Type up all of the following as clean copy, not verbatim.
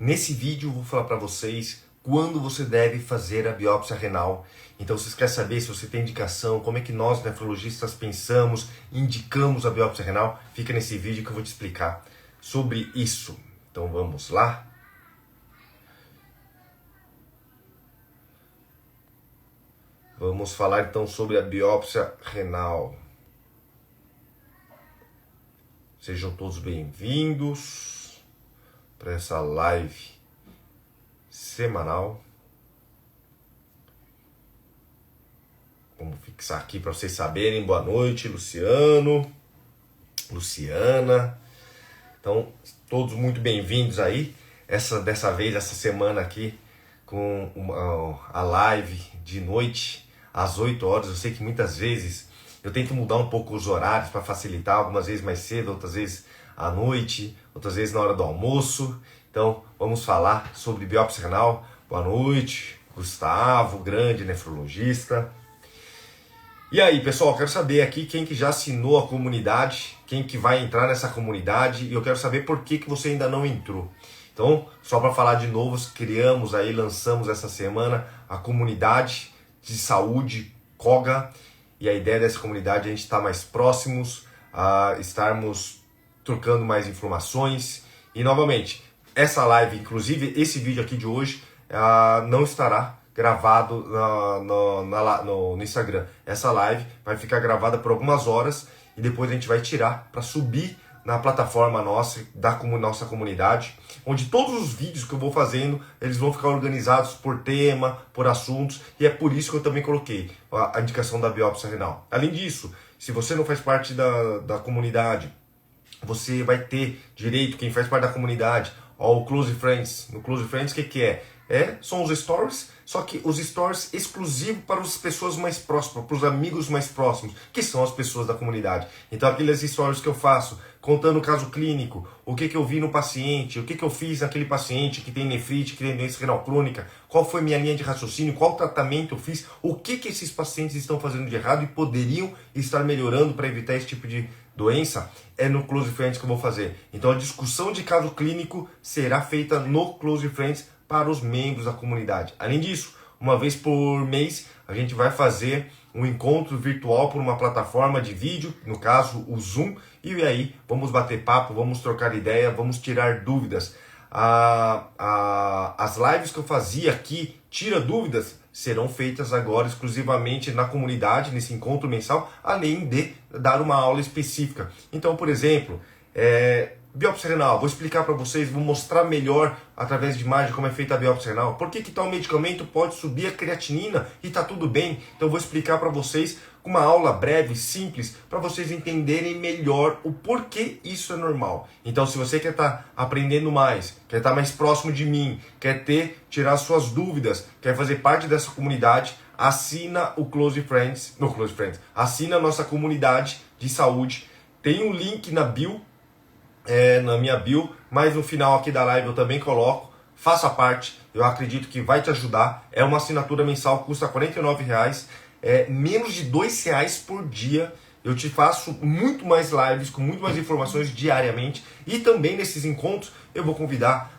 Nesse vídeo eu vou falar para vocês quando você deve fazer a biópsia renal. Então, se vocês querem saber se você tem indicação, como é que nós nefrologistas pensamos, indicamos a biópsia renal, fica nesse vídeo que eu vou te explicar sobre isso. Então vamos lá? Vamos falar então sobre a biópsia renal. Sejam todos bem-vindos para essa live semanal. Vamos fixar aqui para vocês saberem. Boa noite, Luciano, Luciana. Então, todos muito bem-vindos aí. Dessa vez, essa semana aqui, com a live de noite, às 8 horas. Eu sei que muitas vezes eu tento mudar um pouco os horários para facilitar, algumas vezes mais cedo, outras vezes à noite, outras vezes na hora do almoço. Então, vamos falar sobre biópsia renal. Boa noite, Gustavo, grande nefrologista. E aí, pessoal, eu quero saber aqui quem que já assinou a comunidade, quem que vai entrar nessa comunidade, e eu quero saber por que você ainda não entrou. Então, só para falar de novo, lançamos essa semana a comunidade de saúde COGA, e a ideia dessa comunidade é a gente estar mais próximos, estarmos trocando mais informações. E novamente, essa live, inclusive esse vídeo aqui de hoje, não estará gravado no Instagram. Essa live vai ficar gravada por algumas horas e depois a gente vai tirar para subir na plataforma nossa comunidade, onde todos os vídeos que eu vou fazendo, eles vão ficar organizados por tema, por assuntos, e é por isso que eu também coloquei a indicação da biópsia renal. Além disso, se você não faz parte da comunidade, você vai ter direito, quem faz parte da comunidade, ao Close Friends. No Close Friends, o que é? São os stories, só que os stories exclusivos para as pessoas mais próximas, para os amigos mais próximos, que são as pessoas da comunidade. Então, aqueles stories que eu faço, contando o caso clínico, o que eu vi no paciente, o que eu fiz naquele paciente que tem nefrite, que tem doença renal crônica, qual foi minha linha de raciocínio, qual tratamento eu fiz, o que esses pacientes estão fazendo de errado e poderiam estar melhorando para evitar esse tipo de doença, é no Close Friends que eu vou fazer. Então, a discussão de caso clínico será feita no Close Friends para os membros da comunidade. Além disso, uma vez por mês, a gente vai fazer um encontro virtual por uma plataforma de vídeo, no caso o Zoom, e aí vamos bater papo, vamos trocar ideia, vamos tirar dúvidas. As lives que eu fazia aqui, tira dúvidas, serão feitas agora exclusivamente na comunidade, nesse encontro mensal, além de dar uma aula específica. Então, por exemplo, biópsia renal, vou explicar para vocês, vou mostrar melhor através de imagem como é feita a biópsia renal. Por que tal medicamento pode subir a creatinina e tá tudo bem? Então eu vou explicar para vocês com uma aula breve, simples, para vocês entenderem melhor o porquê isso é normal. Então, se você quer estar aprendendo mais, quer estar mais próximo de mim, quer tirar suas dúvidas, quer fazer parte dessa comunidade, assina o Close Friends, assina a nossa comunidade de saúde. Tem um link na bio, na minha bio, mas no final aqui da live eu também coloco. Faça parte, eu acredito que vai te ajudar. É uma assinatura mensal, custa R$ 49, menos de R$ 2 por dia. Eu te faço muito mais lives, com muito mais informações diariamente. E também nesses encontros eu vou convidar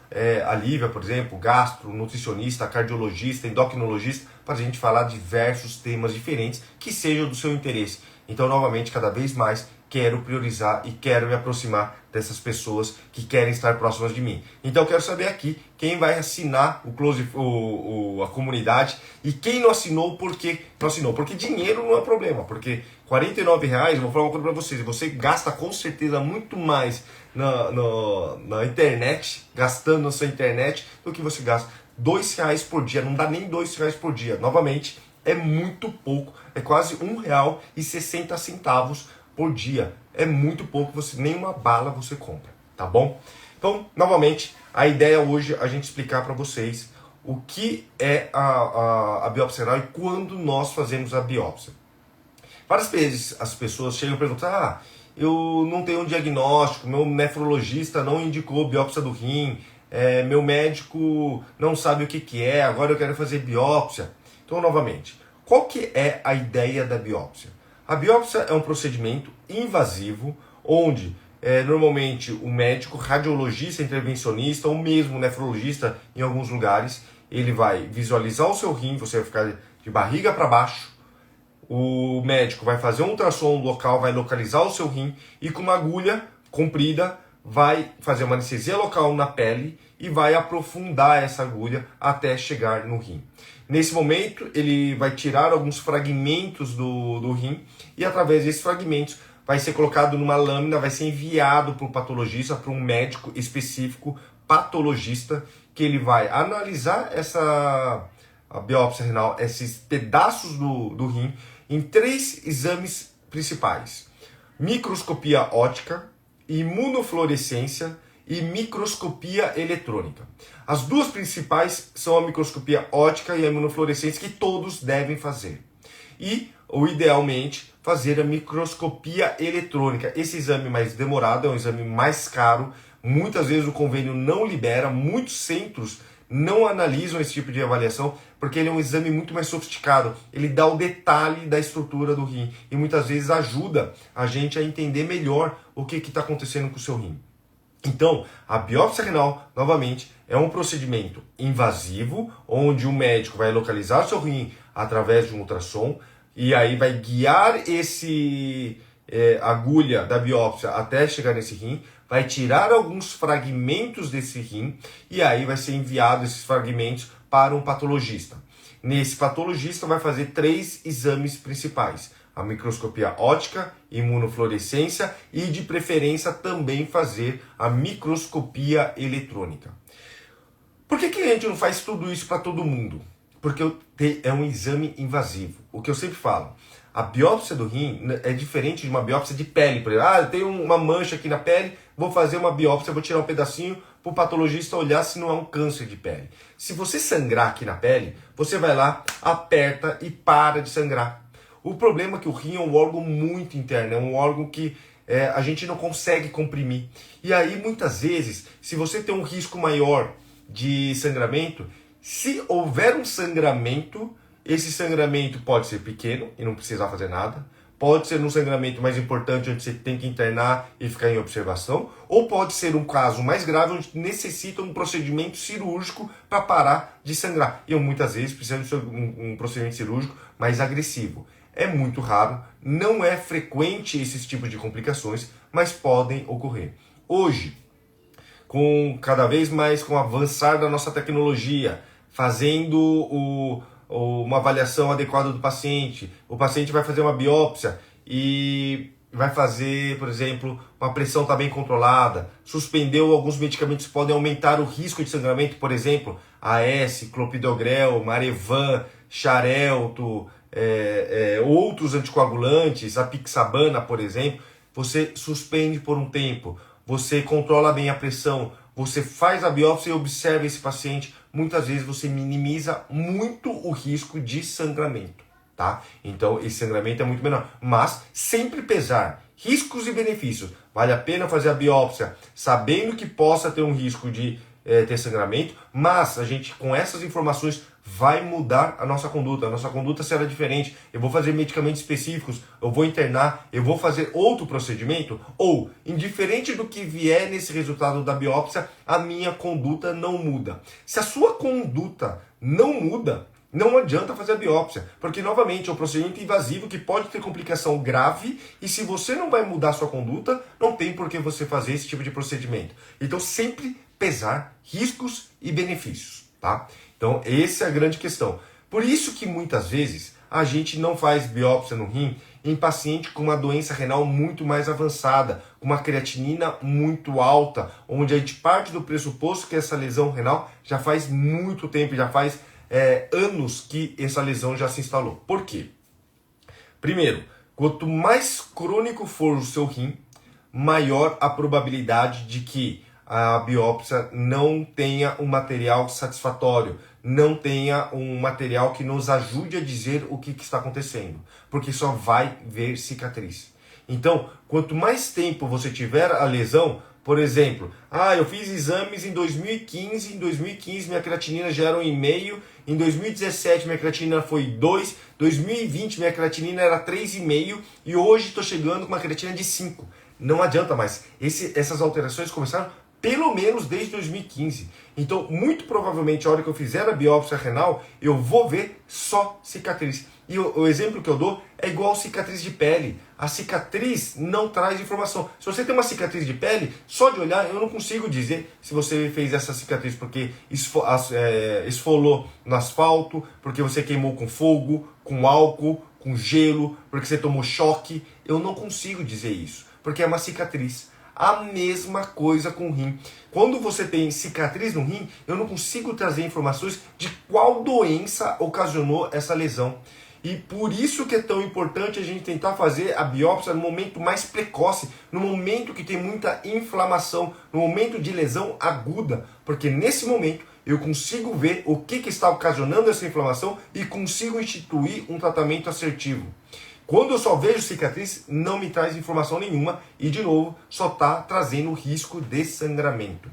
a Lívia, por exemplo, gastro, nutricionista, cardiologista, endocrinologista, para a gente falar diversos temas diferentes que sejam do seu interesse. Então, novamente, cada vez mais quero priorizar e quero me aproximar dessas pessoas que querem estar próximas de mim. Então eu quero saber aqui quem vai assinar a comunidade e quem não assinou, por que não assinou. Porque dinheiro não é problema, porque R$ 49, eu vou falar uma coisa para vocês, você gasta com certeza muito mais na internet, gastando na sua internet, do que você gasta R$ 2 por dia, não dá nem R$ 2 por dia. Novamente, é muito pouco, é quase R$1,60 por dia. É muito pouco, nem uma bala você compra, tá bom? Então, novamente, a ideia hoje é a gente explicar para vocês o que é a biópsia renal e quando nós fazemos a biópsia. Várias vezes as pessoas chegam e perguntam: eu não tenho um diagnóstico, meu nefrologista não indicou biópsia do rim, meu médico não sabe o que é, agora eu quero fazer biópsia. Então, novamente, qual que é a ideia da biópsia? A biópsia é um procedimento invasivo onde normalmente o médico, radiologista, intervencionista ou mesmo nefrologista em alguns lugares, ele vai visualizar o seu rim, você vai ficar de barriga para baixo, o médico vai fazer um ultrassom local, vai localizar o seu rim e com uma agulha comprida vai fazer uma anestesia local na pele e vai aprofundar essa agulha até chegar no rim. Nesse momento, ele vai tirar alguns fragmentos do rim e através desses fragmentos vai ser colocado numa lâmina, vai ser enviado para um patologista, para um médico específico, patologista, que ele vai analisar a biópsia renal, esses pedaços do rim, em 3 exames principais: microscopia óptica, imunofluorescência e microscopia eletrônica. As 2 principais são a microscopia óptica e a imunofluorescência, que todos devem fazer. E, ou idealmente, fazer a microscopia eletrônica. Esse exame mais demorado, é um exame mais caro, muitas vezes o convênio não libera, muitos centros não analisam esse tipo de avaliação, porque ele é um exame muito mais sofisticado, ele dá o detalhe da estrutura do rim e muitas vezes ajuda a gente a entender melhor o que está acontecendo com o seu rim. Então, a biópsia renal, novamente, é um procedimento invasivo, onde o médico vai localizar o seu rim através de um ultrassom, e aí vai guiar esse agulha da biópsia até chegar nesse rim, vai tirar alguns fragmentos desse rim, e aí vai ser enviado esses fragmentos para um patologista. Nesse patologista vai fazer 3 exames principais: a microscopia óptica, imunofluorescência e, de preferência, também fazer a microscopia eletrônica. Por que a gente não faz tudo isso para todo mundo? Porque é um exame invasivo. O que eu sempre falo, a biópsia do rim é diferente de uma biópsia de pele. Por exemplo, eu tenho uma mancha aqui na pele, vou fazer uma biópsia, vou tirar um pedacinho para o patologista olhar se não é um câncer de pele. Se você sangrar aqui na pele, você vai lá, aperta e para de sangrar. O problema é que o rim é um órgão muito interno, é um órgão que a gente não consegue comprimir. E aí, muitas vezes, se você tem um risco maior de sangramento, se houver um sangramento, esse sangramento pode ser pequeno e não precisar fazer nada, pode ser um sangramento mais importante onde você tem que internar e ficar em observação, ou pode ser um caso mais grave onde necessita um procedimento cirúrgico para parar de sangrar. E muitas vezes precisa de um procedimento cirúrgico mais agressivo. É muito raro, não é frequente esses tipos de complicações, mas podem ocorrer. Hoje, cada vez mais com o avançar da nossa tecnologia, fazendo uma avaliação adequada do paciente, o paciente vai fazer uma biópsia e vai fazer, por exemplo, uma pressão está bem controlada, suspendeu alguns medicamentos que podem aumentar o risco de sangramento, por exemplo, AS, clopidogrel, Marevan, Xarelto, outros anticoagulantes, a Pixabana, por exemplo. Você suspende por um tempo, você controla bem a pressão, você faz a biópsia e observa esse paciente. Muitas vezes você minimiza muito o risco de sangramento, tá? Então esse sangramento é muito menor, mas sempre pesar riscos e benefícios. Vale a pena fazer a biópsia sabendo que possa ter um risco de ter sangramento, mas a gente, com essas informações, vai mudar a nossa conduta será diferente. Eu vou fazer medicamentos específicos, eu vou internar, eu vou fazer outro procedimento, ou, indiferente do que vier nesse resultado da biópsia, a minha conduta não muda. Se a sua conduta não muda, não adianta fazer a biópsia, porque, novamente, é um procedimento invasivo que pode ter complicação grave, e se você não vai mudar a sua conduta, não tem por que você fazer esse tipo de procedimento. Então, sempre pesar riscos e benefícios, tá? Então, essa é a grande questão. Por isso que, muitas vezes, a gente não faz biópsia no rim em paciente com uma doença renal muito mais avançada, com uma creatinina muito alta, onde a gente parte do pressuposto que essa lesão renal já faz muito tempo, já faz anos que essa lesão já se instalou. Por quê? Primeiro, quanto mais crônico for o seu rim, maior a probabilidade de que a biópsia não tenha um material satisfatório, não tenha um material que nos ajude a dizer o que está acontecendo, porque só vai ver cicatriz. Então, quanto mais tempo você tiver a lesão, por exemplo, eu fiz exames em 2015, minha creatinina já era 1,5, em 2017 minha creatinina foi 2, 2020 minha creatinina era 3,5 e hoje estou chegando com uma creatina de 5. Não adianta mais. Essas alterações começaram pelo menos desde 2015. Então, muito provavelmente, a hora que eu fizer a biópsia renal, eu vou ver só cicatriz. E o exemplo que eu dou é igual cicatriz de pele. A cicatriz não traz informação. Se você tem uma cicatriz de pele, só de olhar, eu não consigo dizer se você fez essa cicatriz porque esfolou no asfalto, porque você queimou com fogo, com álcool, com gelo, porque você tomou choque. Eu não consigo dizer isso, porque é uma cicatriz. A mesma coisa com o rim. Quando você tem cicatriz no rim, eu não consigo trazer informações de qual doença ocasionou essa lesão. E por isso que é tão importante a gente tentar fazer a biópsia no momento mais precoce, no momento que tem muita inflamação, no momento de lesão aguda, porque nesse momento eu consigo ver o que está ocasionando essa inflamação e consigo instituir um tratamento assertivo. Quando eu só vejo cicatriz, não me traz informação nenhuma e, de novo, só está trazendo risco de sangramento.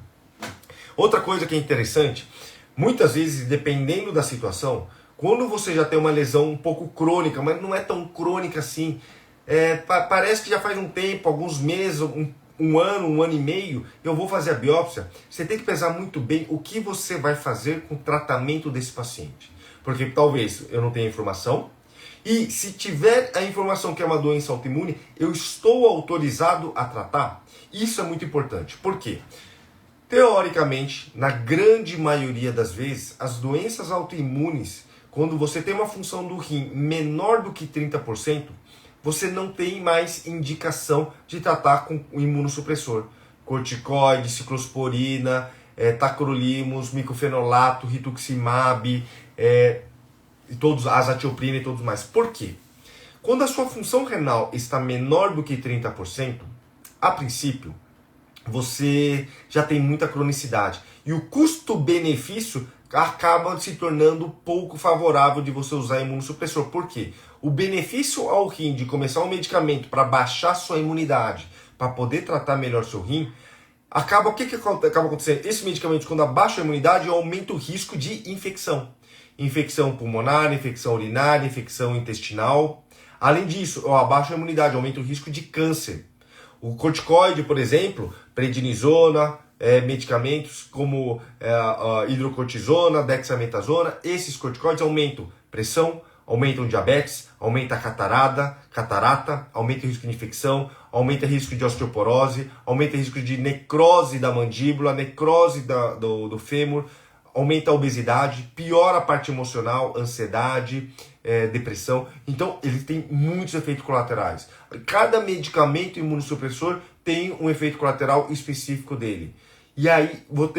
Outra coisa que é interessante, muitas vezes, dependendo da situação, quando você já tem uma lesão um pouco crônica, mas não é tão crônica assim, parece que já faz um tempo, alguns meses, um ano e meio, eu vou fazer a biópsia, você tem que pensar muito bem o que você vai fazer com o tratamento desse paciente. Porque talvez eu não tenha informação, e se tiver a informação que é uma doença autoimune, eu estou autorizado a tratar? Isso é muito importante. Por quê? Teoricamente, na grande maioria das vezes, as doenças autoimunes, quando você tem uma função do rim menor do que 30%, você não tem mais indicação de tratar com o imunossupressor. Corticoide, ciclosporina, tacrolimus, micofenolato, rituximab, azatioprina e todos mais. Por quê? Quando a sua função renal está menor do que 30%, a princípio, você já tem muita cronicidade. E o custo-benefício acaba se tornando pouco favorável de você usar imunossupressor. Por quê? O benefício ao rim de começar um medicamento para baixar sua imunidade, para poder tratar melhor seu rim, o que acaba acontecendo? Esse medicamento, quando abaixa a imunidade, aumenta o risco de infecção. Infecção pulmonar, infecção urinária, infecção intestinal. Além disso, eu abaixo a imunidade, aumenta o risco de câncer. O corticoide, por exemplo, prednisona, medicamentos como hidrocortisona, dexametasona, esses corticoides aumentam pressão, aumentam diabetes, aumenta a catarata, aumenta o risco de infecção, aumenta o risco de osteoporose, aumenta o risco de necrose da mandíbula, necrose do fêmur, aumenta a obesidade, piora a parte emocional, ansiedade, depressão. Então, ele tem muitos efeitos colaterais. Cada medicamento imunossupressor tem um efeito colateral específico dele. E aí, vou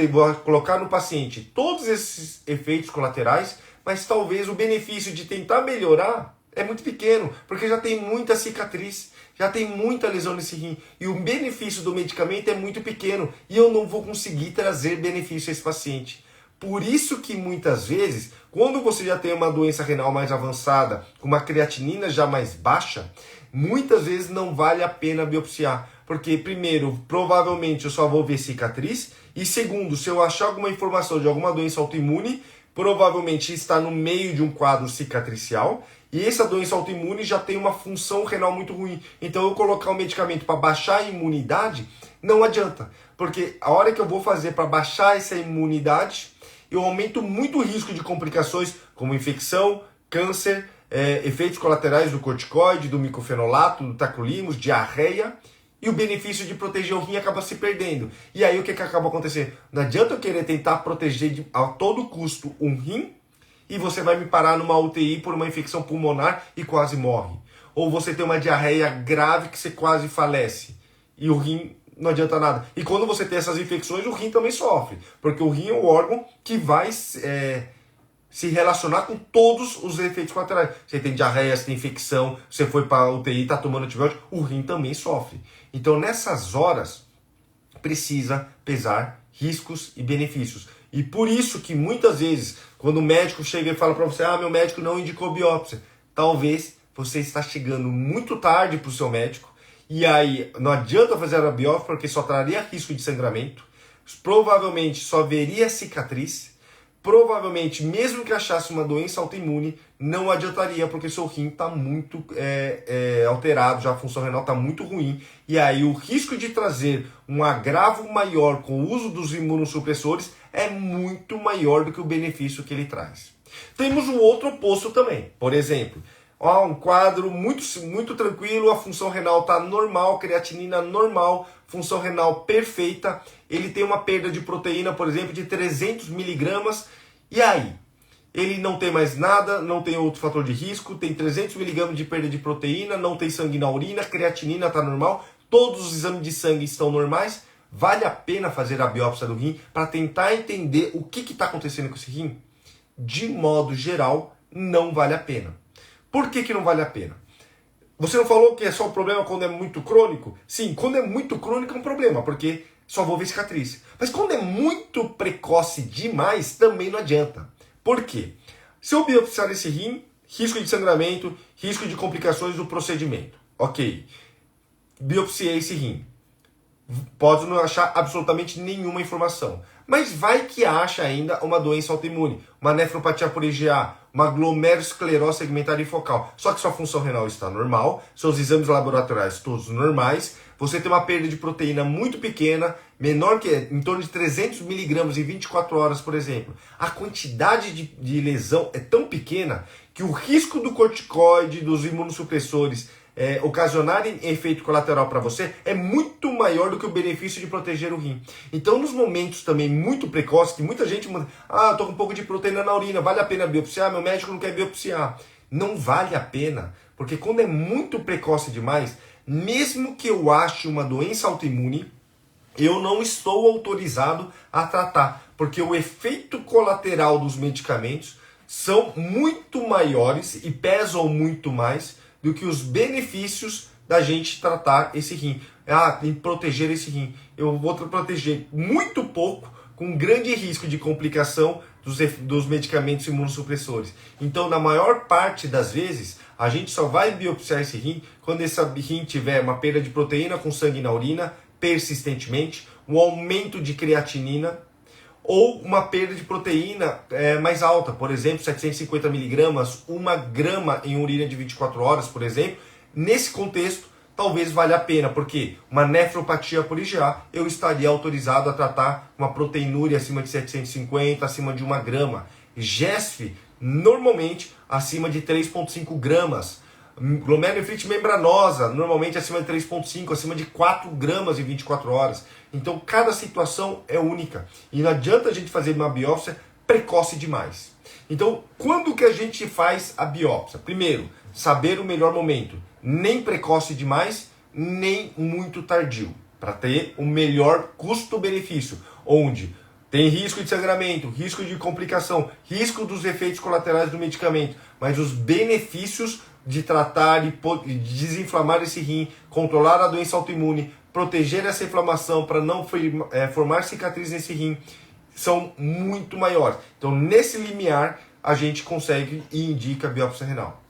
colocar no paciente todos esses efeitos colaterais, mas talvez o benefício de tentar melhorar é muito pequeno, porque já tem muita cicatriz, já tem muita lesão nesse rim, e o benefício do medicamento é muito pequeno, e eu não vou conseguir trazer benefício a esse paciente. Por isso que muitas vezes, quando você já tem uma doença renal mais avançada, com uma creatinina já mais baixa, muitas vezes não vale a pena biopsiar. Porque, primeiro, provavelmente eu só vou ver cicatriz, e segundo, se eu achar alguma informação de alguma doença autoimune, provavelmente está no meio de um quadro cicatricial, e essa doença autoimune já tem uma função renal muito ruim. Então, eu colocar um medicamento para baixar a imunidade, não adianta. Porque a hora que eu vou fazer para baixar essa imunidade, eu aumento muito o risco de complicações como infecção, câncer, efeitos colaterais do corticoide, do micofenolato, do tacrolimus, diarreia, e o benefício de proteger o rim acaba se perdendo. E aí o que acaba acontecendo? Não adianta eu querer tentar proteger a todo custo um rim e você vai me parar numa UTI por uma infecção pulmonar e quase morre. Ou você tem uma diarreia grave que você quase falece e o rim não adianta nada. E quando você tem essas infecções, o rim também sofre, porque o rim é o órgão que vai se relacionar com todos os efeitos colaterais. Você tem diarreia, você tem infecção, você foi para a UTI, está tomando antibiótico, o rim também sofre. Então, nessas horas, precisa pesar riscos e benefícios. E por isso que muitas vezes, quando o médico chega e fala para você, meu médico não indicou biópsia, talvez você está chegando muito tarde para o seu médico, e aí não adianta fazer a biópsia porque só traria risco de sangramento, provavelmente só veria cicatriz, provavelmente, mesmo que achasse uma doença autoimune, não adiantaria, porque seu rim está muito alterado, já a função renal está muito ruim, e aí o risco de trazer um agravo maior com o uso dos imunossupressores é muito maior do que o benefício que ele traz. Temos o outro oposto também, por exemplo, um quadro muito tranquilo, a função renal está normal, creatinina normal, função renal perfeita, ele tem uma perda de proteína, por exemplo, de 300 miligramas, e aí? Ele não tem mais nada, não tem outro fator de risco, tem 300 miligramas de perda de proteína, não tem sangue na urina, creatinina está normal, todos os exames de sangue estão normais. Vale a pena fazer a biópsia do rim para tentar entender o que está acontecendo com esse rim? De modo geral, não vale a pena. Por que não vale a pena? Você não falou que é só um problema quando é muito crônico? Sim, quando é muito crônico é um problema, porque só vou ver cicatriz. Mas quando é muito precoce demais, também não adianta. Por quê? Se eu biopsiar esse rim, risco de sangramento, risco de complicações do procedimento. Ok, biopsiei esse rim. Pode não achar absolutamente nenhuma informação. Mas vai que acha ainda uma doença autoimune, uma nefropatia por IgA, uma glomerulosclerose segmentar e focal. Só que sua função renal está normal, seus exames laboratoriais todos normais, você tem uma perda de proteína muito pequena, menor que em torno de 300 miligramas em 24 horas, por exemplo. A quantidade de lesão é tão pequena que o risco do corticoide, dos imunossupressores, ocasionarem efeito colateral para você é muito maior do que o benefício de proteger o rim. Então, nos momentos também muito precoces, que muita gente manda, tô com um pouco de proteína na urina, vale a pena biopsiar? Meu médico não quer biopsiar. Não vale a pena, porque quando é muito precoce demais, mesmo que eu ache uma doença autoimune, eu não estou autorizado a tratar, porque o efeito colateral dos medicamentos são muito maiores e pesam muito mais do que os benefícios da gente tratar esse rim. Tem que proteger esse rim. Eu vou proteger muito pouco, com grande risco de complicação dos medicamentos imunossupressores. Então, na maior parte das vezes, a gente só vai biopsiar esse rim quando esse rim tiver uma perda de proteína com sangue na urina, persistentemente, um aumento de creatinina, ou uma perda de proteína mais alta, por exemplo, 750 miligramas, 1 grama em urina de 24 horas, por exemplo. Nesse contexto, talvez valha a pena, porque uma nefropatia por IgA, eu estaria autorizado a tratar uma proteinúria acima de 750, acima de 1 grama. GESF, normalmente, acima de 3,5 gramas. Glomerulonefrite membranosa, normalmente acima de 3,5, acima de 4 gramas em 24 horas. Então, cada situação é única. E não adianta a gente fazer uma biópsia precoce demais. Então, quando que a gente faz a biópsia? Primeiro, saber o melhor momento. Nem precoce demais, nem muito tardio. Para ter o melhor custo-benefício. Onde tem risco de sangramento, risco de complicação, risco dos efeitos colaterais do medicamento. Mas os benefícios de tratar e desinflamar esse rim, controlar a doença autoimune, proteger essa inflamação para não formar cicatriz nesse rim, são muito maiores. Então, nesse limiar, a gente consegue e indica a biópsia renal.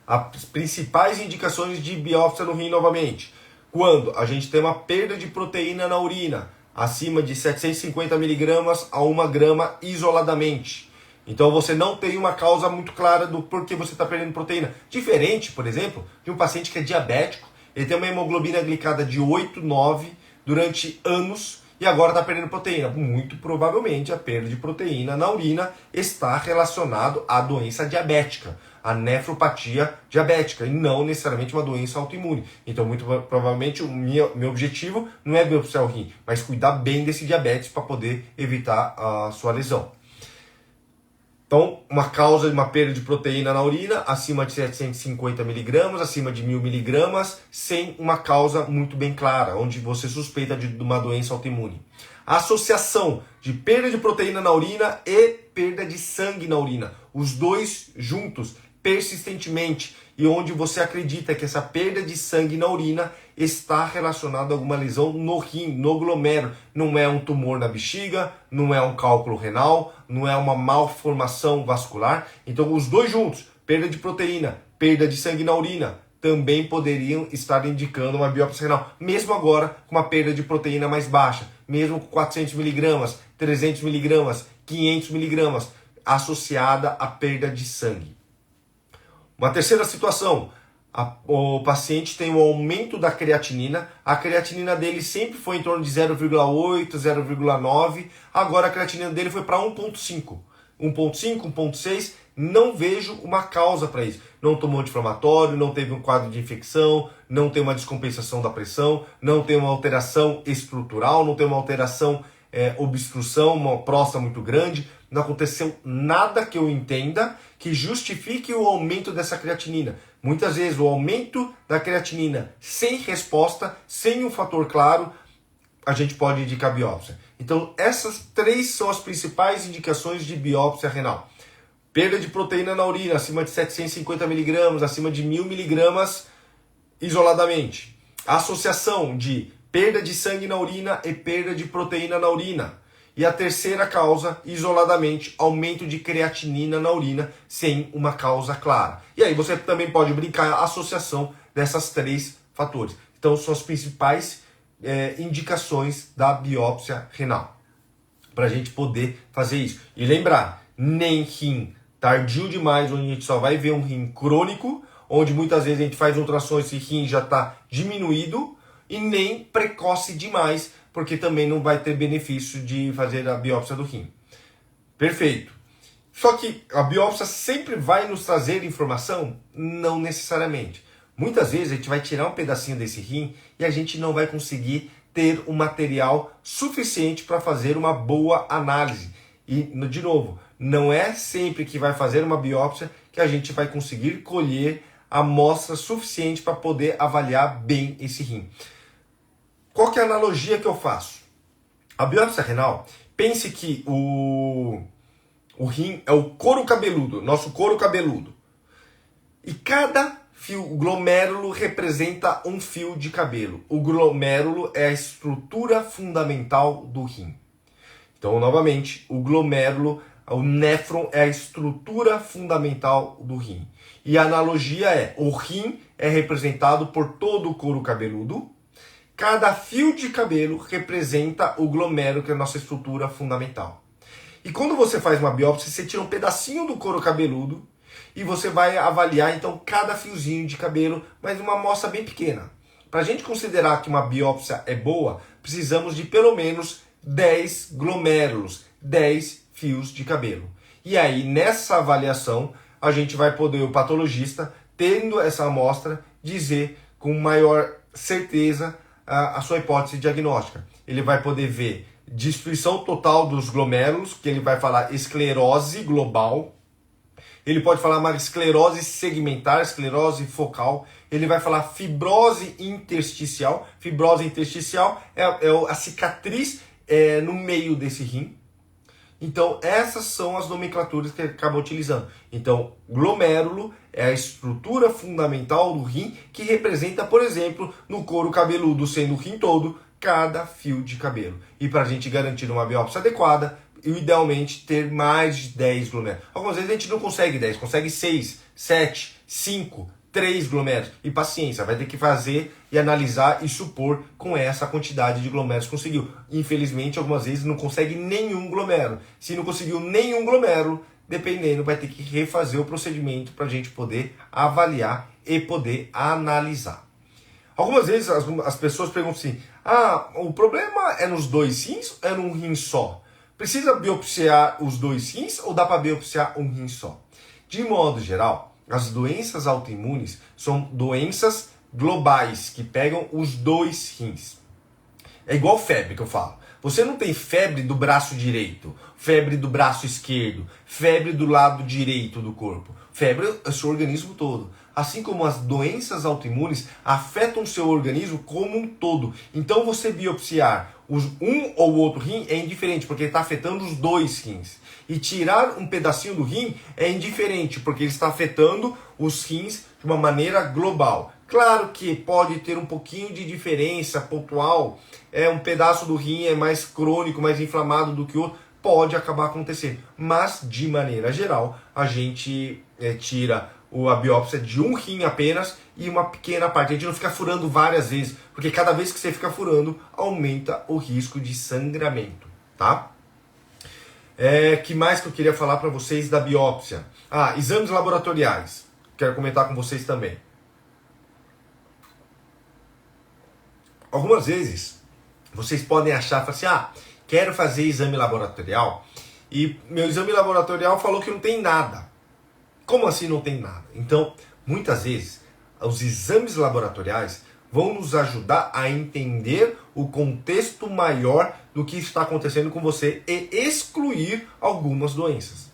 As principais indicações de biópsia no rim, novamente, quando a gente tem uma perda de proteína na urina, acima de 750 miligramas a 1 grama isoladamente. Então você não tem uma causa muito clara do porquê você está perdendo proteína. Diferente, por exemplo, de um paciente que é diabético, ele tem uma hemoglobina glicada de 8, 9 durante anos e agora está perdendo proteína. Muito provavelmente a perda de proteína na urina está relacionado à doença diabética, à nefropatia diabética, e não necessariamente uma doença autoimune. Então, muito provavelmente, o meu objetivo não é biopsiar o rim, mas cuidar bem desse diabetes para poder evitar a sua lesão. Então, uma causa de uma perda de proteína na urina, acima de 750 miligramas, acima de 1000 miligramas, sem uma causa muito bem clara, onde você suspeita de uma doença autoimune. A associação de perda de proteína na urina e perda de sangue na urina, os dois juntos, persistentemente, e onde você acredita que essa perda de sangue na urina está relacionada a alguma lesão no rim, no glomérulo. Não é um tumor na bexiga, não é um cálculo renal, não é uma malformação vascular. Então, os dois juntos, perda de proteína, perda de sangue na urina, também poderiam estar indicando uma biópsia renal, mesmo agora com uma perda de proteína mais baixa, mesmo com 400 miligramas, 300 miligramas, 500 miligramas, associada à perda de sangue. Uma terceira situação, o paciente tem um aumento da creatinina, a creatinina dele sempre foi em torno de 0,8, 0,9, agora a creatinina dele foi para 1,5. 1,5, 1,6, não vejo uma causa para isso. Não tomou anti-inflamatório, não teve um quadro de infecção, não tem uma descompensação da pressão, não tem uma alteração estrutural, não tem uma alteração, obstrução, uma próstata muito grande. Não aconteceu nada que eu entenda que justifique o aumento dessa creatinina. Muitas vezes o aumento da creatinina sem resposta, sem um fator claro, a gente pode indicar biópsia. Então essas três são as principais indicações de biópsia renal. Perda de proteína na urina acima de 750 miligramas, acima de 1000 miligramas isoladamente. Associação de perda de sangue na urina e perda de proteína na urina. E a terceira causa, isoladamente, aumento de creatinina na urina sem uma causa clara. E aí você também pode brincar a associação dessas três fatores. Então são as principais indicações da biópsia renal. Para a gente poder fazer isso. E lembrar, nem rim tardio demais, onde a gente só vai ver um rim crônico, onde muitas vezes a gente faz ultrassom e esse rim já está diminuído, e nem precoce demais, porque também não vai ter benefício de fazer a biópsia do rim. Perfeito. Só que a biópsia sempre vai nos trazer informação? Não necessariamente. Muitas vezes a gente vai tirar um pedacinho desse rim e a gente não vai conseguir ter um material suficiente para fazer uma boa análise. E, de novo, não é sempre que vai fazer uma biópsia que a gente vai conseguir colher amostra suficiente para poder avaliar bem esse rim. Qual que é a analogia que eu faço? A biópsia renal, pense que o rim é o couro cabeludo, nosso couro cabeludo. E cada fio, o glomérulo representa um fio de cabelo. O glomérulo é a estrutura fundamental do rim. Então, novamente, o glomérulo, o néfron é a estrutura fundamental do rim. E a analogia é, o rim é representado por todo o couro cabeludo. Cada fio de cabelo representa o glomérulo, que é a nossa estrutura fundamental. E quando você faz uma biópsia, você tira um pedacinho do couro cabeludo e você vai avaliar, então, cada fiozinho de cabelo, mas uma amostra bem pequena. Para a gente considerar que uma biópsia é boa, precisamos de pelo menos 10 glomérulos, 10 fios de cabelo. E aí, nessa avaliação, a gente vai poder, o patologista, tendo essa amostra, dizer com maior certeza a sua hipótese diagnóstica. Ele vai poder ver destruição total dos glomérulos, que ele vai falar esclerose global. Ele pode falar uma esclerose segmentar, esclerose focal. Ele vai falar fibrose intersticial. Fibrose intersticial é a cicatriz no meio desse rim. Então, essas são as nomenclaturas que ele acaba utilizando. Então, glomérulo é a estrutura fundamental do rim que representa, por exemplo, no couro cabeludo, sendo o rim todo, cada fio de cabelo. E para a gente garantir uma biópsia adequada, idealmente ter mais de 10 glomérulos. Algumas vezes a gente não consegue 10, consegue 6, 7, 5, 3 glomérulos. E paciência, vai ter que fazer e analisar e supor com essa quantidade de glomérulos que conseguiu. Infelizmente, algumas vezes não consegue nenhum glomérulo. Se não conseguiu nenhum glomérulo, dependendo, vai ter que refazer o procedimento para a gente poder avaliar e poder analisar. Algumas vezes as pessoas perguntam assim, o problema é nos dois rins ou é num rim só? Precisa biopsiar os dois rins ou dá para biopsiar um rim só? De modo geral, as doenças autoimunes são doenças globais que pegam os dois rins. É igual febre que eu falo. Você não tem febre do braço direito, febre do braço esquerdo, febre do lado direito do corpo. Febre é o seu organismo todo. Assim como as doenças autoimunes afetam o seu organismo como um todo. Então você biopsiar um ou outro rim é indiferente, porque está afetando os dois rins. E tirar um pedacinho do rim é indiferente, porque ele está afetando os rins de uma maneira global. Claro que pode ter um pouquinho de diferença pontual, um pedaço do rim é mais crônico, mais inflamado do que o outro, pode acabar acontecendo. Mas, de maneira geral, a gente tira a biópsia de um rim apenas e uma pequena parte. A gente não fica furando várias vezes, porque cada vez que você fica furando, aumenta o risco de sangramento, tá? Que mais que eu queria falar para vocês da biópsia? Exames laboratoriais. Quero comentar com vocês também. Algumas vezes, vocês podem achar, falar assim, quero fazer exame laboratorial e meu exame laboratorial falou que não tem nada. Como assim não tem nada? Então, muitas vezes, os exames laboratoriais vão nos ajudar a entender o contexto maior do que está acontecendo com você e excluir algumas doenças.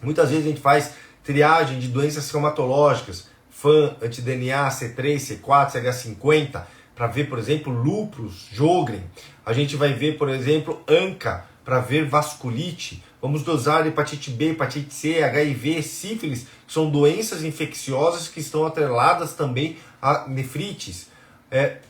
Muitas vezes a gente faz triagem de doenças reumatológicas, FAM, anti-DNA, C3, C4, CH50, para ver, por exemplo, lúpus, Sjögren. A gente vai ver, por exemplo, ANCA, para ver vasculite. Vamos dosar hepatite B, hepatite C, HIV, sífilis, que são doenças infecciosas que estão atreladas também a nefrites.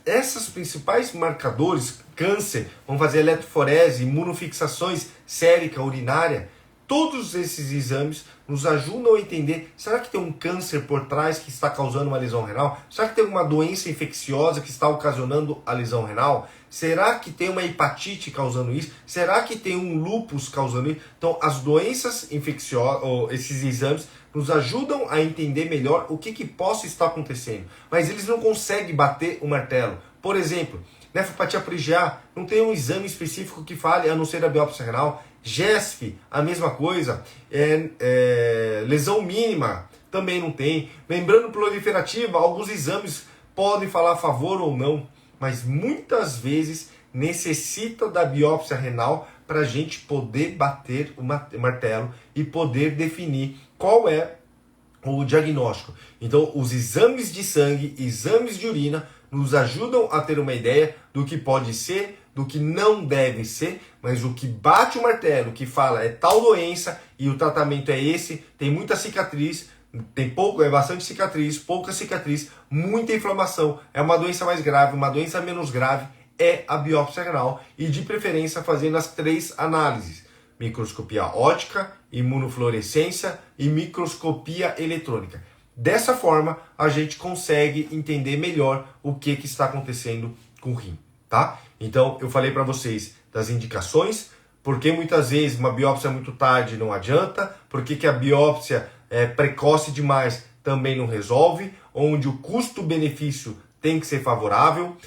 Essas principais marcadores, câncer, vamos fazer eletroforese, imunofixações sérica, urinária. Todos esses exames nos ajudam a entender, será que tem um câncer por trás que está causando uma lesão renal? Será que tem uma doença infecciosa que está ocasionando a lesão renal? Será que tem uma hepatite causando isso? Será que tem um lúpus causando isso? Então, as doenças infecciosas, ou esses exames, nos ajudam a entender melhor o que possa estar acontecendo. Mas eles não conseguem bater o martelo. Por exemplo, nefropatia por IgA, não tem um exame específico que fale, a não ser a biópsia renal. GESF, a mesma coisa. Lesão mínima, também não tem. Membrana proliferativa, alguns exames podem falar a favor ou não, mas muitas vezes necessita da biópsia renal para a gente poder bater o martelo e poder definir qual é o diagnóstico. Então, os exames de sangue, exames de urina, nos ajudam a ter uma ideia do que pode ser, do que não deve ser, mas o que bate o martelo, que fala é tal doença e o tratamento é esse, tem muita cicatriz, tem bastante cicatriz, pouca cicatriz, muita inflamação, é uma doença mais grave, uma doença menos grave, é a biópsia renal e de preferência fazendo as 3 análises: microscopia óptica, imunofluorescência e microscopia eletrônica. Dessa forma, a gente consegue entender melhor o que está acontecendo com o rim, tá? Então, eu falei para vocês das indicações, porque muitas vezes uma biópsia muito tarde não adianta, porque a biópsia precoce demais também não resolve, onde o custo-benefício tem que ser favorável.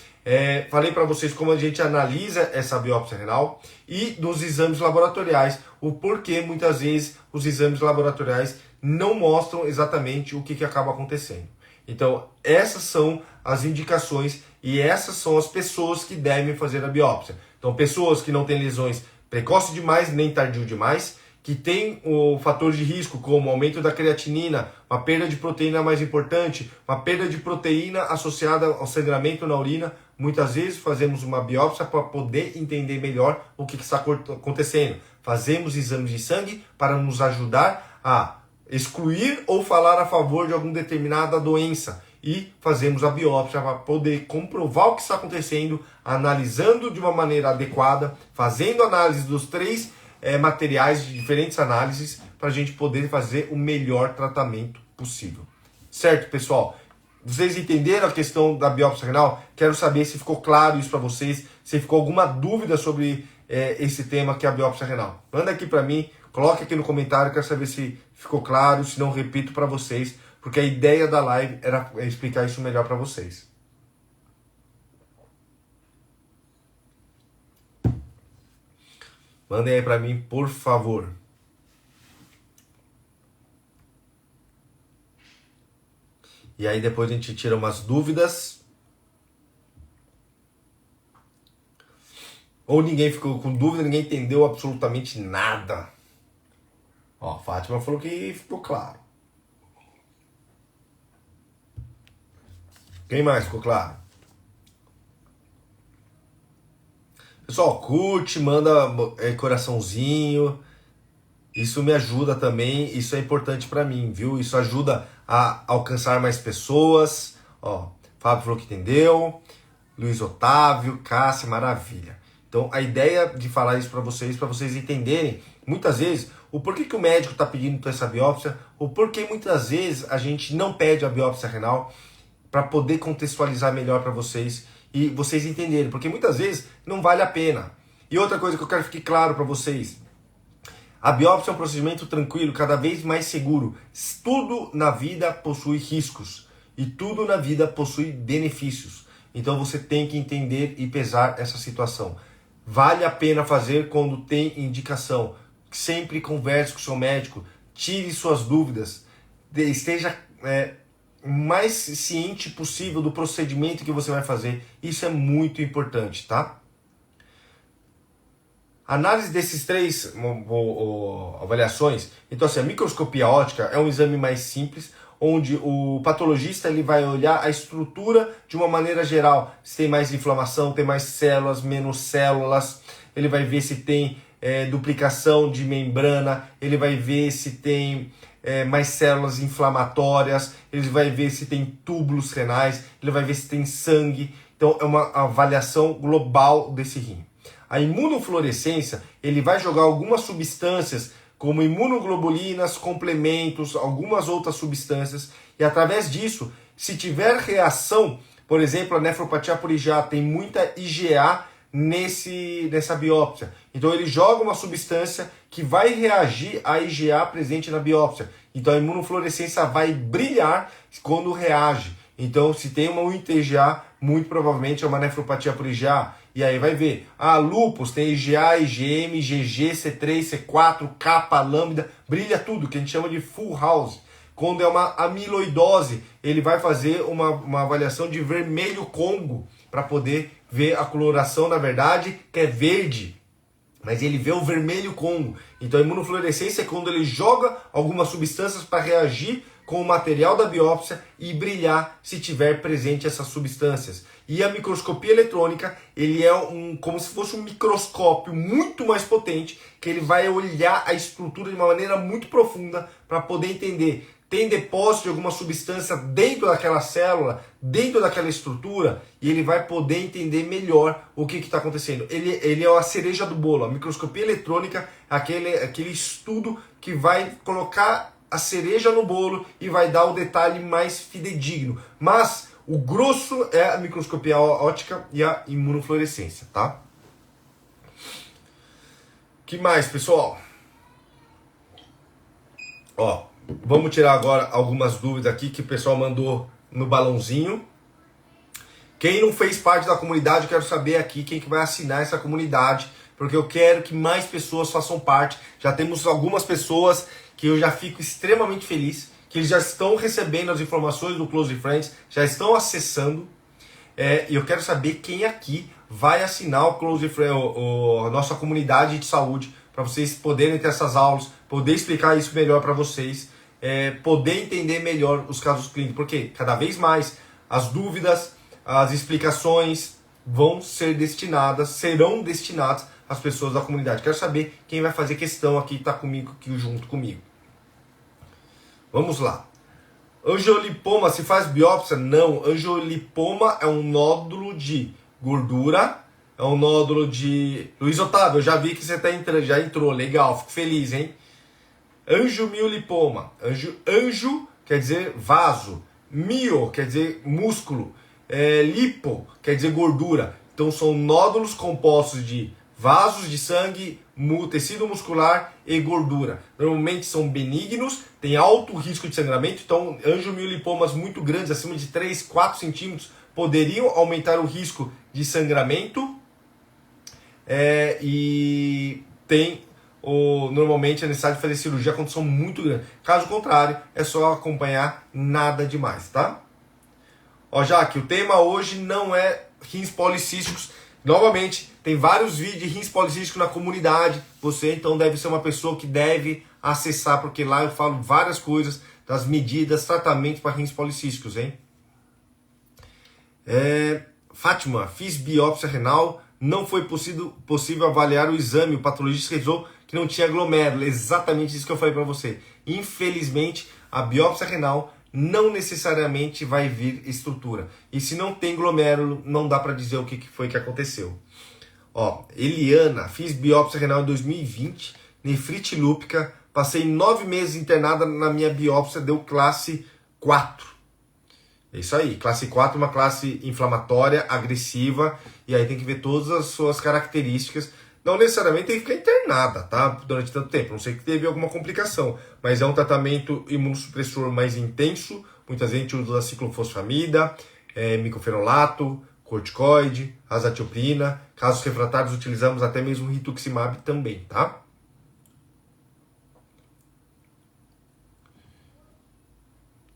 Falei para vocês como a gente analisa essa biópsia renal e dos exames laboratoriais, o porquê muitas vezes os exames laboratoriais não mostram exatamente o que acaba acontecendo. Então, essas são as indicações e essas são as pessoas que devem fazer a biópsia. Então, pessoas que não têm lesões precoce demais nem tardio demais, que tem o fator de risco como aumento da creatinina, uma perda de proteína mais importante, uma perda de proteína associada ao sangramento na urina. Muitas vezes fazemos uma biópsia para poder entender melhor o que está acontecendo. Fazemos exames de sangue para nos ajudar a excluir ou falar a favor de alguma determinada doença. E fazemos a biópsia para poder comprovar o que está acontecendo, analisando de uma maneira adequada, fazendo análise dos 3 materiais de diferentes análises para a gente poder fazer o melhor tratamento possível. Certo, pessoal? Vocês entenderam a questão da biópsia renal? Quero saber se ficou claro isso para vocês, se ficou alguma dúvida sobre esse tema que é a biópsia renal. Manda aqui para mim, coloque aqui no comentário, quero saber se ficou claro, se não repito para vocês, porque a ideia da live era explicar isso melhor para vocês. Mandem aí para mim, por favor. E aí depois a gente tira umas dúvidas. Ou ninguém ficou com dúvida, ninguém entendeu absolutamente nada. Ó, Fátima falou que ficou claro. Quem mais ficou claro? Pessoal, curte, manda coraçãozinho. Isso me ajuda também, isso é importante para mim, viu? Isso ajuda a alcançar mais pessoas. Ó, Fábio falou que entendeu. Luiz Otávio, Cássia, maravilha. Então, a ideia de falar isso para vocês entenderem, muitas vezes, o porquê que o médico está pedindo essa biópsia, o porquê muitas vezes a gente não pede a biópsia renal, para poder contextualizar melhor para vocês e vocês entenderem, porque muitas vezes não vale a pena. E outra coisa que eu quero que fique claro para vocês, A biópsia é um procedimento tranquilo, cada vez mais seguro. Tudo na vida possui riscos e tudo na vida possui benefícios. Então você tem que entender e pesar essa situação. Vale a pena fazer quando tem indicação. Sempre converse com o seu médico, tire suas dúvidas, esteja o mais ciente possível do procedimento que você vai fazer. Isso é muito importante, tá? Análise desses três avaliações. Então, assim, a microscopia óptica é um exame mais simples, onde o patologista ele vai olhar a estrutura de uma maneira geral. Se tem mais inflamação, tem mais células, menos células. Ele vai ver se tem duplicação de membrana. Ele vai ver se tem mais células inflamatórias. Ele vai ver se tem túbulos renais. Ele vai ver se tem sangue. Então, é uma avaliação global desse rim. A imunofluorescência, ele vai jogar algumas substâncias, como imunoglobulinas, complementos, algumas outras substâncias, e através disso, se tiver reação, por exemplo, a nefropatia por IgA, tem muita IgA nessa biópsia. Então ele joga uma substância que vai reagir à IgA presente na biópsia. Então a imunofluorescência vai brilhar quando reage. Então se tem uma IgA, muito provavelmente é uma nefropatia por IgA. E aí vai ver, lúpus tem IgA, IgM, IgG, C3, C4, Kappa, lambda, brilha tudo, que a gente chama de full house. Quando é uma amiloidose, ele vai fazer uma avaliação de vermelho Congo, para poder ver a coloração, na verdade, que é verde. Mas ele vê o vermelho Congo. Então a imunofluorescência é quando ele joga algumas substâncias para reagir com o material da biópsia e brilhar se tiver presente essas substâncias. E a microscopia eletrônica, ele é como se fosse um microscópio muito mais potente, que ele vai olhar a estrutura de uma maneira muito profunda para poder entender. Tem depósito de alguma substância dentro daquela célula, dentro daquela estrutura, e ele vai poder entender melhor o que está acontecendo. Ele é a cereja do bolo. A microscopia eletrônica é aquele estudo que vai colocar a cereja no bolo e vai dar o detalhe mais fidedigno. Mas o grosso é a microscopia óptica e a imunofluorescência, tá? Que mais, pessoal? Vamos tirar agora algumas dúvidas aqui que o pessoal mandou no balãozinho. Quem não fez parte da comunidade, eu quero saber aqui quem que vai assinar essa comunidade, porque eu quero que mais pessoas façam parte. Já temos algumas pessoas que eu já fico extremamente feliz, que eles já estão recebendo as informações do Close Friends, já estão acessando. E eu quero saber quem aqui vai assinar o Close Friends, a nossa comunidade de saúde, para vocês poderem ter essas aulas, poder explicar isso melhor para vocês, poder entender melhor os casos clínicos, porque cada vez mais as dúvidas, as explicações serão destinadas às pessoas da comunidade. Quero saber quem vai fazer questão aqui, está comigo, aqui junto comigo. Vamos lá. Angiolipoma, se faz biópsia? Não. Angiolipoma é um nódulo de gordura, é um nódulo de... Luiz Otávio, eu já vi que você já entrou, legal, fico feliz, hein? Angiomiolipoma. Anjo quer dizer vaso, mio quer dizer músculo, lipo quer dizer gordura. Então são nódulos compostos de vasos de sangue, tecido muscular e gordura. Normalmente são benignos, tem alto risco de sangramento, então angiomiolipomas muito grandes, acima de 3, 4 centímetros, poderiam aumentar o risco de sangramento. E tem normalmente a necessidade de fazer cirurgia quando são muito grandes. Caso contrário, é só acompanhar, nada demais, tá? Jaque, o tema hoje não é rins policísticos. Novamente, tem vários vídeos de rins policísticos na comunidade. Você então deve ser uma pessoa que deve acessar, porque lá eu falo várias coisas das medidas, tratamentos para rins policísticos, hein? Fátima, fiz biópsia renal, não foi possível avaliar o exame. O patologista revisou que não tinha glomérulo. Exatamente isso que eu falei para você. Infelizmente, a biópsia renal não necessariamente vai vir estrutura. E se não tem glomérulo, não dá para dizer o que foi que aconteceu. Eliana, fiz biópsia renal em 2020, nefrite lúpica, passei 9 meses internada na minha biópsia, deu classe 4. É isso aí, classe 4 é uma classe inflamatória, agressiva, e aí tem que ver todas as suas características. Não necessariamente tem que ficar internada, tá? Durante tanto tempo. Não sei que teve alguma complicação. Mas é um tratamento imunossupressor mais intenso. Muita gente usa ciclofosfamida, micofenolato, corticoide, azatioprina. Casos refratários, utilizamos até mesmo rituximab também, tá?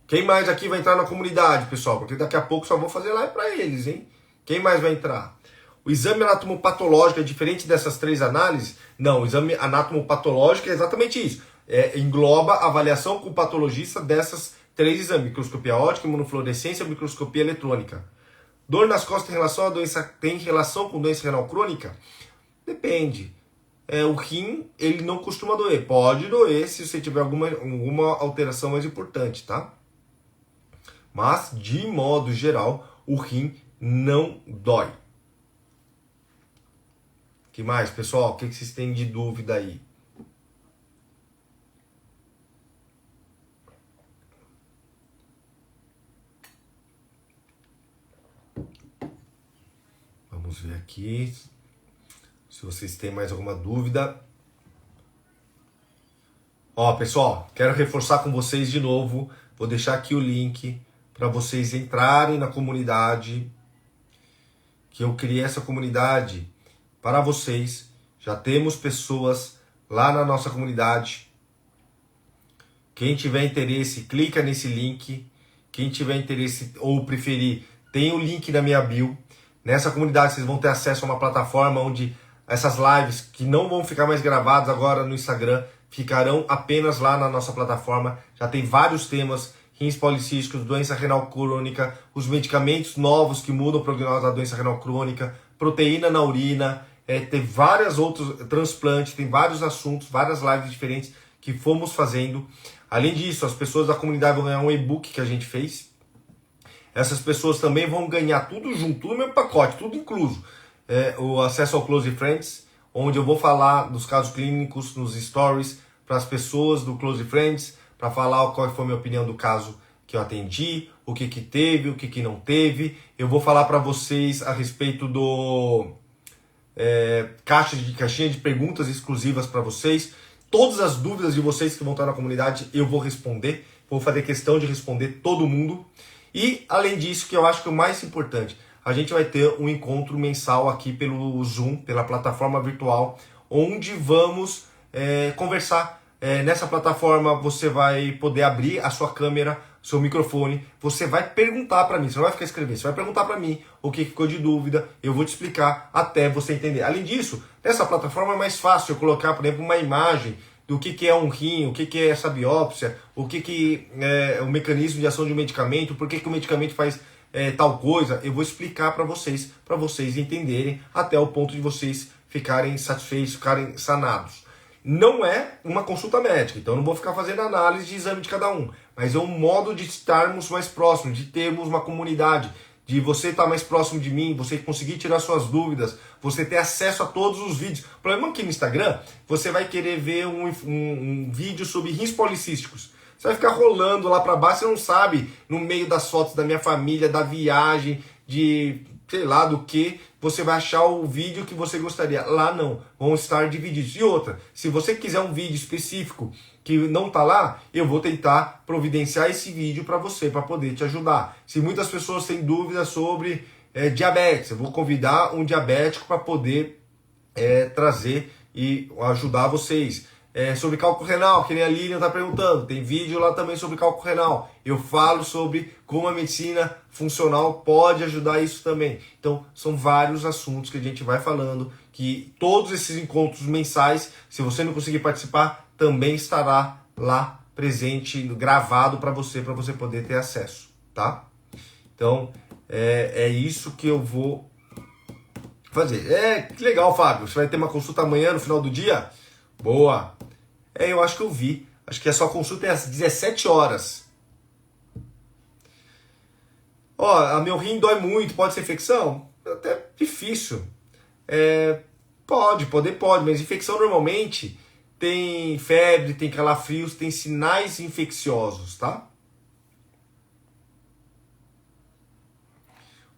Quem mais aqui vai entrar na comunidade, pessoal? Porque daqui a pouco só vou fazer live para eles, hein? Quem mais vai entrar? O exame anatomopatológico é diferente dessas 3 análises? Não, o exame anatomopatológico é exatamente isso. Engloba a avaliação com o patologista dessas 3 exames. Microscopia óptica, imunofluorescência e microscopia eletrônica. Dor nas costas tem relação com doença renal crônica? Depende. O rim, ele não costuma doer. Pode doer se você tiver alguma alteração mais importante, tá? Mas, de modo geral, o rim não dói. O que mais, pessoal? O que vocês têm de dúvida aí? Vamos ver aqui. Se vocês têm mais alguma dúvida. Ó, pessoal, quero reforçar com vocês de novo. Vou deixar aqui o link para vocês entrarem na comunidade. Que eu criei essa comunidade para vocês. Já temos pessoas lá na nossa comunidade. Quem tiver interesse, clica nesse link. Quem tiver interesse ou preferir, tem o link na minha bio. Nessa comunidade vocês vão ter acesso a uma plataforma onde essas lives, que não vão ficar mais gravadas agora no Instagram, ficarão apenas lá na nossa plataforma. Já tem vários temas: rins policísticos, doença renal crônica, os medicamentos novos que mudam o prognóstico da doença renal crônica, proteína na urina, tem várias outros transplantes, tem vários assuntos, várias lives diferentes que fomos fazendo. Além disso, as pessoas da comunidade vão ganhar um e-book que a gente fez. Essas pessoas também vão ganhar tudo junto, tudo no mesmo pacote, tudo incluso. O acesso ao Close Friends, onde eu vou falar dos casos clínicos nos stories para as pessoas do Close Friends, para falar qual foi a minha opinião do caso que eu atendi, o que teve, o que não teve. Eu vou falar para vocês a respeito do caixinha de perguntas exclusivas para vocês. Todas as dúvidas de vocês que vão estar na comunidade eu vou responder. Vou fazer questão de responder todo mundo. E, além disso, que eu acho que é o mais importante, a gente vai ter um encontro mensal aqui pelo Zoom, pela plataforma virtual, onde vamos conversar. Nessa plataforma você vai poder abrir a sua câmera, seu microfone, você vai perguntar para mim, você não vai ficar escrevendo, você vai perguntar para mim o que ficou de dúvida, eu vou te explicar até você entender. Além disso, nessa plataforma é mais fácil eu colocar, por exemplo, uma imagem do que é um rim, o que é essa biópsia, o que é o mecanismo de ação de um medicamento, por que o medicamento faz tal coisa. Eu vou explicar para vocês entenderem até o ponto de vocês ficarem satisfeitos, ficarem sanados. Não é uma consulta médica, então eu não vou ficar fazendo análise de exame de cada um, mas é um modo de estarmos mais próximos, de termos uma comunidade, de você estar mais próximo de mim, você conseguir tirar suas dúvidas, você ter acesso a todos os vídeos. O problema aqui no Instagram, você vai querer ver um vídeo sobre rins policísticos. Você vai ficar rolando lá para baixo, você não sabe, no meio das fotos da minha família, da viagem, de sei lá do que, você vai achar o vídeo que você gostaria. Lá não, vão estar divididos. E outra, se você quiser um vídeo específico que não tá lá, eu vou tentar providenciar esse vídeo para você, para poder te ajudar. Se muitas pessoas têm dúvidas sobre diabetes, eu vou convidar um diabético para poder trazer e ajudar vocês. Sobre cálculo renal, que nem a Lilian está perguntando, tem vídeo lá também sobre cálculo renal. Eu falo sobre como a medicina funcional pode ajudar isso também. Então, são vários assuntos que a gente vai falando, que todos esses encontros mensais, se você não conseguir participar, também estará lá presente, gravado para você poder ter acesso, tá? Então, é isso que eu vou fazer. Que legal, Fábio, você vai ter uma consulta amanhã, no final do dia? Boa! Eu acho que eu vi. Acho que a sua consulta é às 17 horas. A meu rim dói muito, pode ser infecção? Até difícil. Pode, mas infecção normalmente tem febre, tem calafrios, tem sinais infecciosos, tá?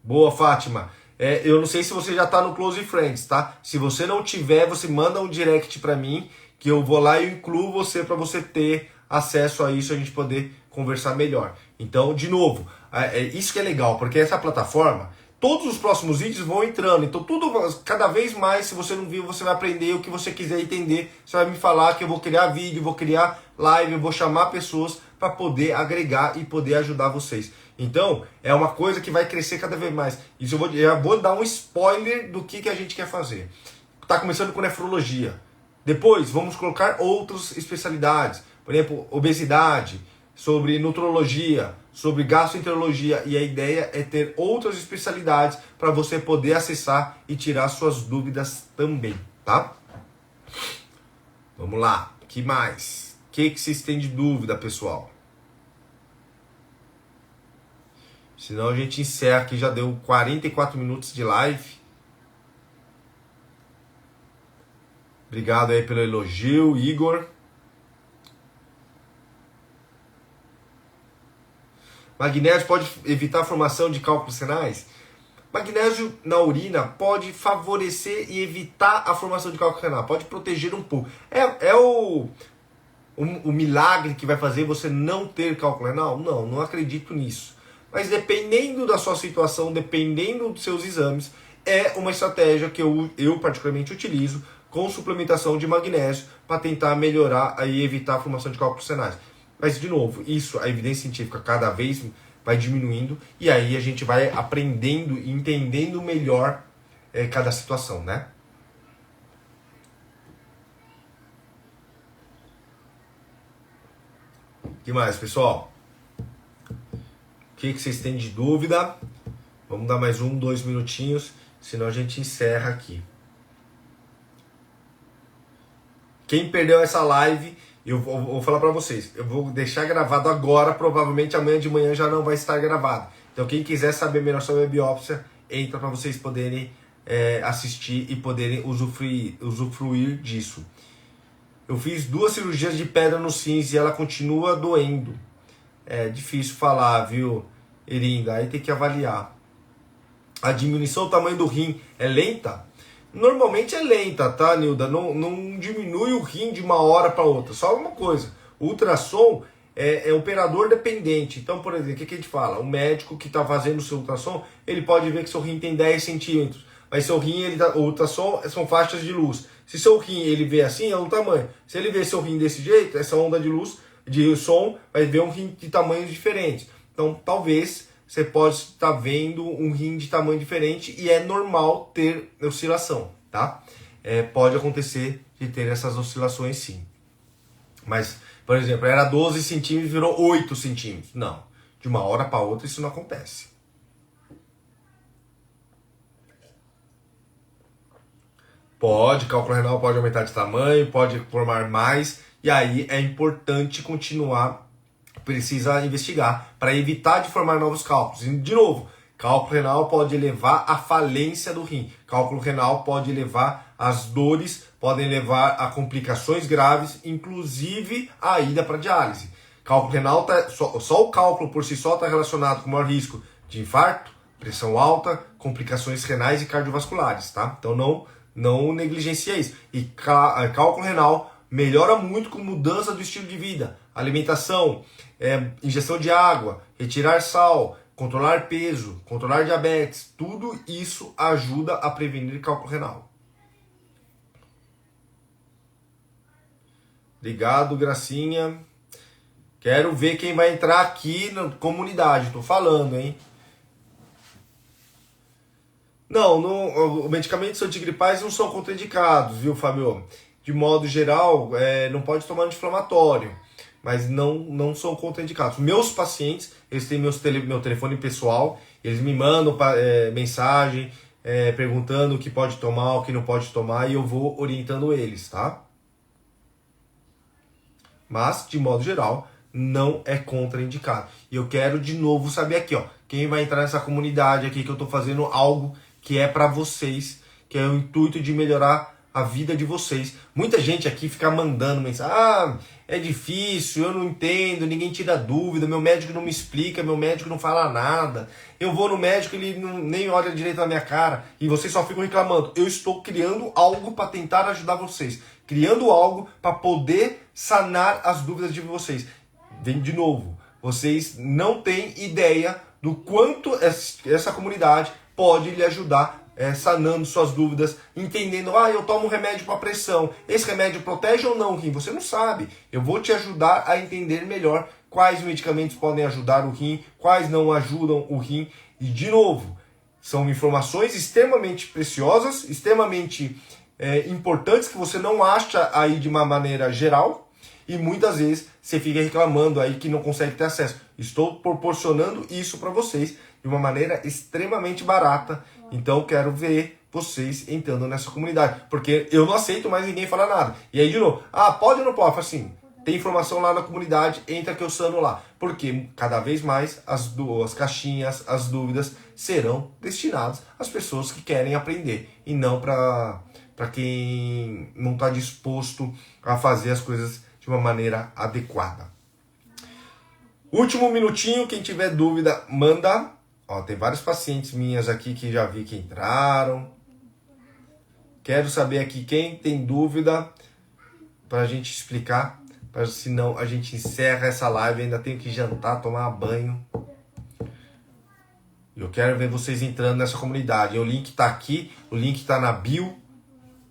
Boa, Fátima. Eu não sei se você já está no Close Friends, tá? Se você não tiver, você manda um direct para mim, que eu vou lá e incluo você para você ter acesso a isso, a gente poder conversar melhor. Então, de novo, isso que é legal, porque essa plataforma, todos os próximos vídeos vão entrando. Então, tudo, cada vez mais, se você não viu, você vai aprender o que você quiser entender. Você vai me falar que eu vou criar vídeo, vou criar live, eu vou chamar pessoas para poder agregar e poder ajudar vocês. Então, é uma coisa que vai crescer cada vez mais. Isso eu já vou dar um spoiler do que a gente quer fazer. Está começando com nefrologia. Depois, vamos colocar outras especialidades. Por exemplo, obesidade, sobre nutrologia, sobre gastroenterologia. E a ideia é ter outras especialidades para você poder acessar e tirar suas dúvidas também, tá? Vamos lá. O que mais? O que vocês têm de dúvida, pessoal? Senão a gente encerra aqui, já deu 44 minutos de live. Obrigado aí pelo elogio, Igor. Magnésio pode evitar a formação de cálculos renais? Magnésio na urina pode favorecer e evitar a formação de cálculo renal. Pode proteger um pouco. É o milagre que vai fazer você não ter cálculo renal? Não acredito nisso. Mas dependendo da sua situação, dependendo dos seus exames, é uma estratégia que eu particularmente utilizo com suplementação de magnésio para tentar melhorar e evitar a formação de cálculos renais. Mas, de novo, isso, a evidência científica cada vez vai diminuindo e aí a gente vai aprendendo e entendendo melhor cada situação, né? O que mais, pessoal? O que vocês têm de dúvida? Vamos dar mais 2 minutinhos, senão a gente encerra aqui. Quem perdeu essa live, eu vou falar para vocês, eu vou deixar gravado agora, provavelmente amanhã de manhã já não vai estar gravado. Então quem quiser saber melhor sobre a biópsia, entra para vocês poderem assistir e poderem usufruir disso. Eu fiz 2 cirurgias de pedra nos rins e ela continua doendo. É difícil falar, viu, Erinda? Aí tem que avaliar. A diminuição do tamanho do rim é lenta? Normalmente é lenta, tá, Nilda? Não diminui o rim de uma hora para outra. Só uma coisa, o ultrassom é operador dependente. Então, por exemplo, o que a gente fala? O médico que está fazendo o seu ultrassom, ele pode ver que seu rim tem 10 centímetros. Mas seu rim, o ultrassom são faixas de luz. Se seu rim ele vê assim, é um tamanho. Se ele vê seu rim desse jeito, essa onda de luz, de som, vai ver um rim de tamanhos diferentes. Então, talvez você pode estar vendo um rim de tamanho diferente e é normal ter oscilação, tá? Pode acontecer de ter essas oscilações sim. Mas, por exemplo, era 12 centímetros e virou 8 centímetros. Não. De uma hora para outra isso não acontece. Cálculo renal pode aumentar de tamanho, pode formar mais, e aí é importante continuar, precisa investigar para evitar de formar novos cálculos. E, de novo, cálculo renal pode levar à falência do rim. Cálculo renal pode levar às dores, podem levar a complicações graves, inclusive a ida para diálise. Cálculo renal, só o cálculo por si só está relacionado com o maior risco de infarto, pressão alta, complicações renais e cardiovasculares, tá? Então não negligencia isso. E cálculo renal melhora muito com mudança do estilo de vida, alimentação, ingestão de água, retirar sal, controlar peso, controlar diabetes. Tudo isso ajuda a prevenir cálculo renal. Obrigado, Gracinha. Quero ver quem vai entrar aqui na comunidade. Tô falando, hein? Não, medicamentos antigripais não são contraindicados, viu, Fabio? De modo geral, não pode tomar anti-inflamatório, mas não são contraindicados. Meus pacientes, eles têm meu telefone pessoal, eles me mandam mensagem perguntando o que pode tomar, o que não pode tomar, e eu vou orientando eles, tá? Mas, de modo geral, não é contraindicado. E eu quero de novo saber aqui, ó, quem vai entrar nessa comunidade aqui, que eu tô fazendo algo que é para vocês, que é o intuito de melhorar a vida de vocês. Muita gente aqui fica mandando mensagem, é difícil, eu não entendo, ninguém tira dúvida, meu médico não me explica, meu médico não fala nada, eu vou no médico, ele nem olha direito na minha cara, e vocês só ficam reclamando. Eu estou criando algo para tentar ajudar vocês, criando algo para poder sanar as dúvidas de vocês. Vem de novo, vocês não têm ideia do quanto essa comunidade pode lhe ajudar, sanando suas dúvidas, entendendo, eu tomo um remédio para pressão, esse remédio protege ou não o rim? Você não sabe. Eu vou te ajudar a entender melhor quais medicamentos podem ajudar o rim, quais não ajudam o rim. E, de novo, são informações extremamente preciosas, extremamente importantes, que você não acha aí de uma maneira geral, e muitas vezes você fica reclamando aí que não consegue ter acesso. Estou proporcionando isso para vocês de uma maneira extremamente barata. Então quero ver vocês entrando nessa comunidade, porque eu não aceito mais ninguém falar nada. E aí de novo, pode ou não pode? Assim, tem informação lá na comunidade, entra que eu sano lá. Porque cada vez mais as caixinhas, as dúvidas serão destinadas às pessoas que querem aprender e não para quem não está disposto a fazer as coisas de uma maneira adequada. Último minutinho, quem tiver dúvida, manda. Tem vários pacientes minhas aqui que já vi que entraram. Quero saber aqui quem tem dúvida para a gente explicar, senão a gente encerra essa live. Ainda tenho que jantar, tomar banho. Eu quero ver vocês entrando nessa comunidade. O link está aqui, o link está na bio.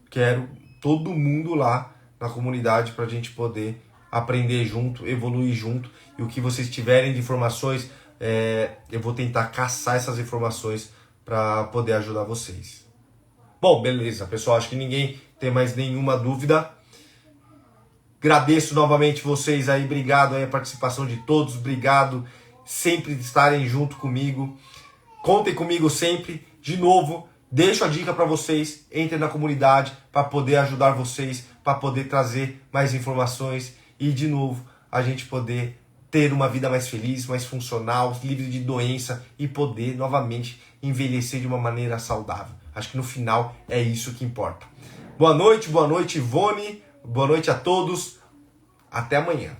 Quero todo mundo lá na comunidade para a gente poder aprender junto, evoluir junto. E o que vocês tiverem de informações, eu vou tentar caçar essas informações para poder ajudar vocês. Bom, beleza, pessoal. Acho que ninguém tem mais nenhuma dúvida. Agradeço novamente vocês aí. Obrigado aí a participação de todos. Obrigado sempre de estarem junto comigo. Contem comigo sempre. De novo, deixo a dica para vocês. Entrem na comunidade para poder ajudar vocês, para poder trazer mais informações e, de novo, a gente poder ter uma vida mais feliz, mais funcional, livre de doença e poder novamente envelhecer de uma maneira saudável. Acho que no final é isso que importa. Boa noite, Ivone. Boa noite a todos. Até amanhã.